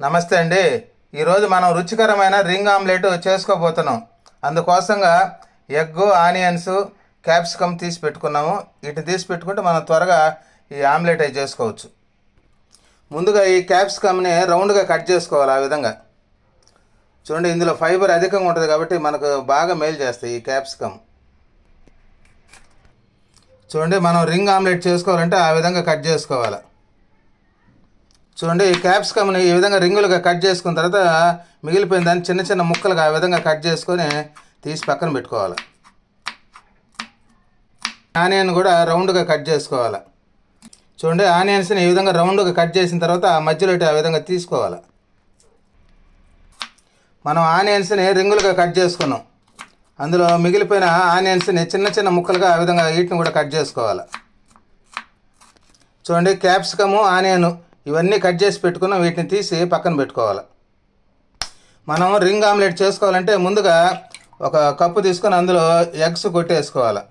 నమస్తే అండి. ఈరోజు మనం రుచికరమైన రింగ్ ఆమ్లెట్ చేసుకోబోతున్నాం. అందుకోసంగా ఎగ్, ఆనియన్స్, క్యాప్సికమ్ తీసి పెట్టుకున్నాము. వీటిని తీసి పెట్టుకుంటే మనం త్వరగా ఈ ఆమ్లెట్ అయి చేసుకోవచ్చు. ముందుగా ఈ క్యాప్సికమ్ని రౌండ్గా కట్ చేసుకోవాలి. ఆ విధంగా చూడండి, ఇందులో ఫైబర్ అధికంగా ఉంటుంది కాబట్టి మనకు బాగా మేలు చేస్తాయి ఈ క్యాప్సికమ్. చూడండి, మనం రింగ్ ఆమ్లెట్ చేసుకోవాలంటే ఆ విధంగా కట్ చేసుకోవాలి. చూడండి, ఈ క్యాప్సికమ్ని ఈ విధంగా రింగులుగా కట్ చేసుకున్న తర్వాత మిగిలిపోయిన దాన్ని చిన్న చిన్న ముక్కలుగా ఆ విధంగా కట్ చేసుకొని తీసి పక్కన పెట్టుకోవాలి. ఆనియన్ కూడా రౌండ్గా కట్ చేసుకోవాలి. చూడండి, ఆనియన్స్ని ఈ విధంగా రౌండ్గా కట్ చేసిన తర్వాత ఆ మధ్యలో ఆ విధంగా తీసుకోవాలి. మనం ఆనియన్స్ని రింగులుగా కట్ చేసుకున్నాం. అందులో మిగిలిపోయిన ఆనియన్స్ని చిన్న చిన్న ముక్కలుగా ఆ విధంగా వీటిని కూడా కట్ చేసుకోవాలి. చూడండి, క్యాప్సికము, ఆనియన్ ఇవన్నీ కట్ చేసి పెట్టుకున్నాం. వీటిని తీసి పక్కన పెట్టుకోవాలి. మనం రింగ్ ఆమ్లెట్ చేసుకోవాలంటే ముందుగా ఒక కప్పు తీసుకొని అందులో ఎగ్స్ కొట్టేసుకోవాలి.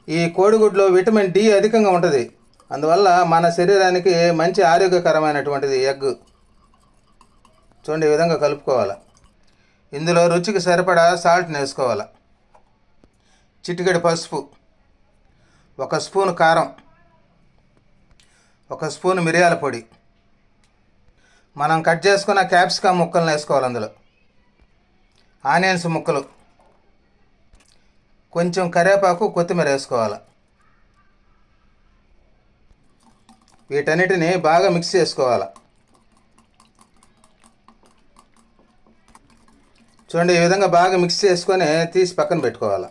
ఈ కోడిగుడ్లో విటమిన్ డి అధికంగా ఉంటుంది. అందువల్ల మన శరీరానికి మంచి ఆరోగ్యకరమైనటువంటిది ఎగ్. చూడండి, ఈ విధంగా కలుపుకోవాలి. ఇందులో రుచికి సరిపడా సాల్ట్ని వేసుకోవాలి. చిటికెడు పసుపు, 1 స్పూను కారం, 1 స్పూను మిరియాల పొడి, మనం కట్ చేసుకున్న క్యాప్సికమ్ ముక్కలను వేసుకోవాలి. అందులో ఆనియన్స్ ముక్కలు, కొంచెం కరివేపాకు, కొత్తిమీర వేసుకోవాలి. వీటన్నిటిని బాగా మిక్స్ చేసుకోవాలి. చూడండి, ఈ విధంగా బాగా మిక్స్ చేసుకొని తీసి పక్కన పెట్టుకోవాలి.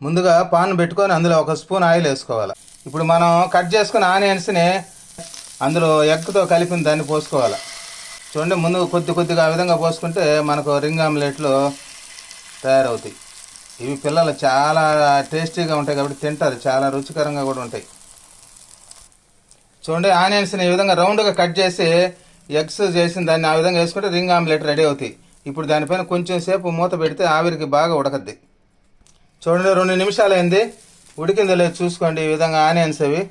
ముందుగా పాన్ పెట్టుకొని అందులో 1 స్పూన్ ఆయిల్ వేసుకోవాలి. ఇప్పుడు మనం కట్ చేసుకున్న ఆనియన్స్ని అందులో ఎగ్తో కలిపిన దాన్ని పోసుకోవాలి. చూడండి, ముందు కొద్దిగా ఆ విధంగా పోసుకుంటే మనకు రింగ్ ఆమ్లెట్లు తయారవుతాయి. ఇవి పిల్లలు చాలా టేస్టీగా ఉంటాయి కాబట్టి తింటారు, చాలా రుచికరంగా కూడా ఉంటాయి. చూడండి, ఆనియన్స్ని ఈ విధంగా రౌండ్గా కట్ చేసి ఎగ్స్ చేసిన దాన్ని ఆ విధంగా వేసుకుంటే రింగ్ ఆమ్లెట్ రెడీ అవుతాయి. ఇప్పుడు దానిపైన కొంచెం సేపు మూత పెడితే ఆవిరికి బాగా ఉడకద్ది. చూడండి, 2 నిమిషాలు అయింది. ఉడికిందో లేదు చూసుకోండి. ఈ విధంగా ఆనియన్స్ అవి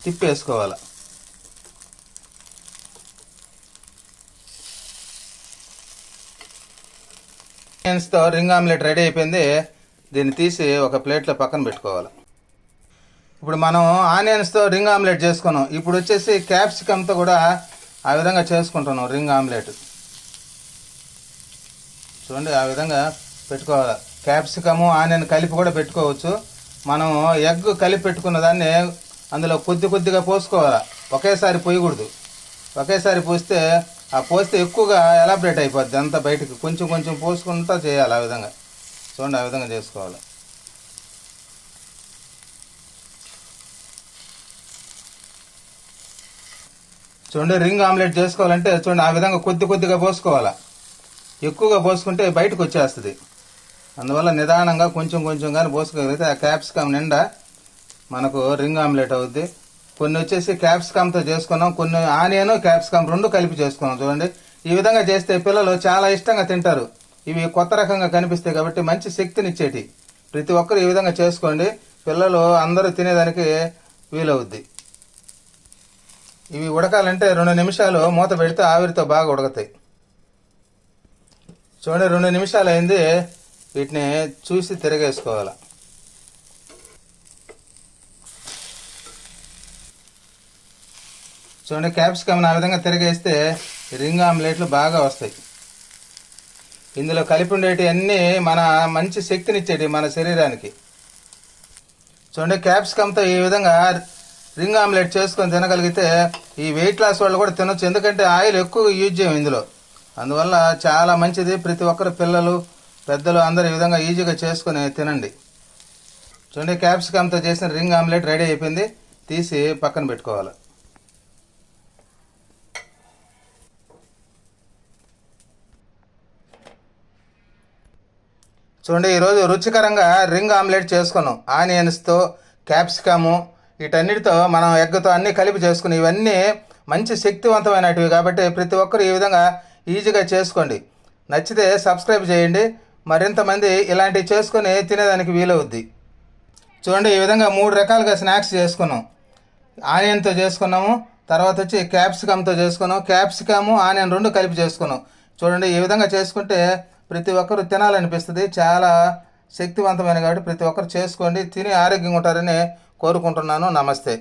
తిప్పేసుకోవాలి. ఆనియన్స్తో రింగ్ ఆమ్లెట్ రెడీ అయిపోయింది. దీన్ని తీసి ఒక ప్లేట్లో పక్కన పెట్టుకోవాలి. ఇప్పుడు మనం ఆనియన్స్తో రింగ్ ఆమ్లెట్ చేసుకున్నాం. ఇప్పుడు వచ్చేసి క్యాప్సికమ్తో కూడా ఆ విధంగా చేసుకుంటున్నాం రింగ్ ఆమ్లెట్. చూడండి, ఆ విధంగా పెట్టుకోవాలి. క్యాప్సికము, ఆనియన్ కలిపి కూడా పెట్టుకోవచ్చు. మనం ఎగ్ కలిపి పెట్టుకున్న దాన్ని అందులో కొద్దిగా పోసుకోవాలి. ఒకేసారి పోయకూడదు. ఒకేసారి పోస్తే ఎక్కువగా ఎలాబరేట్ అయిపోద్ది అంతా బయటకు. కొంచెం పోసుకుంటూ చేయాలి. ఆ విధంగా చూడండి, ఆ విధంగా చేసుకోవాలి. చూడండి, రింగ్ ఆమ్లెట్ చేసుకోవాలంటే చూడండి ఆ విధంగా కొద్దిగా పోసుకోవాలి. ఎక్కువగా పోసుకుంటే బయటకు వచ్చేస్తుంది. అందువల్ల నిదానంగా కొంచెం కానీ పోసుకోగలిగితే ఆ క్యాప్సికమ్ నిండా మనకు రింగ్ ఆమ్లెట్ అవుద్ది. కొన్ని వచ్చేసి క్యాప్సికమ్తో చేసుకున్నాం, కొన్ని ఆనియన్, క్యాప్సికమ్ 2 కలిపి చేసుకున్నాం. చూడండి, ఈ విధంగా చేస్తే పిల్లలు చాలా ఇష్టంగా తింటారు. ఇవి కొత్త రకంగా కనిపిస్తాయి కాబట్టి మంచి శక్తినిచ్చేటి. ప్రతి ఒక్కరు ఈ విధంగా చేసుకోండి. పిల్లలు అందరూ తినేదానికి వీలవుద్ది. ఇవి ఉడకాలంటే 2 నిమిషాలు మూత పెడితే ఆవిరితో బాగా ఉడకతాయి. చూడండి, 2 నిమిషాలు అయింది. వీటిని చూసి తిరగేసుకోవాలి. చూడండి, క్యాప్సికమ్ ఆ విధంగా తిరగేస్తే రింగ్ ఆమ్లెట్లు బాగా వస్తాయి. ఇందులో కలిపి ఉండేటి అన్నీ మన మంచి శక్తినిచ్చేటి మన శరీరానికి. చూడండి, క్యాప్సికమ్తో ఈ విధంగా రింగ్ ఆమ్లెట్ చేసుకొని తినగలిగితే ఈ వెయిట్ లాస్ వాళ్ళు కూడా తినొచ్చు. ఎందుకంటే ఆయిల్ ఎక్కువ యూజ్ చేయం ఇందులో. అందువల్ల చాలా మంచిది. ప్రతి ఒక్కరు, పిల్లలు, పెద్దలు అందరూ ఈ విధంగా ఈజీగా చేసుకుని తినండి. చూడండి, క్యాప్సికమ్తో చేసిన రింగ్ ఆమ్లెట్ రెడీ అయిపోయింది. తీసి పక్కన పెట్టుకోవాలి. చూడండి, ఈరోజు రుచికరంగా రింగ్ ఆమ్లెట్ చేసుకున్నాం. ఆనియన్స్తో, క్యాప్సికము, వీటన్నిటితో మనం ఎగ్తో అన్నీ కలిపి చేసుకుని ఇవన్నీ మంచి శక్తివంతమైనటివి కాబట్టి ప్రతి ఒక్కరు ఈ విధంగా ఈజీగా చేసుకోండి. నచ్చితే సబ్స్క్రైబ్ చేయండి. మరింత మంది ఇలాంటివి చేసుకొని తినేదానికి వీలవుద్ది. చూడండి, ఈ విధంగా 3 రకాలుగా స్నాక్స్ చేసుకున్నాం. ఆనియన్తో చేసుకున్నాము, తర్వాత వచ్చి క్యాప్సికమ్తో చేసుకున్నాం, క్యాప్సికము ఆనియన్ 2 కలిపి చేసుకున్నాం. చూడండి, ఈ విధంగా చేసుకుంటే ప్రతి ఒక్కరు తినాలనిపిస్తుంది. చాలా శక్తివంతమైన కాబట్టి ప్రతి ఒక్కరు చేసుకోండి, తిని ఆరోగ్యంగా ఉంటారని కోరుకుంటున్నాను. నమస్తే.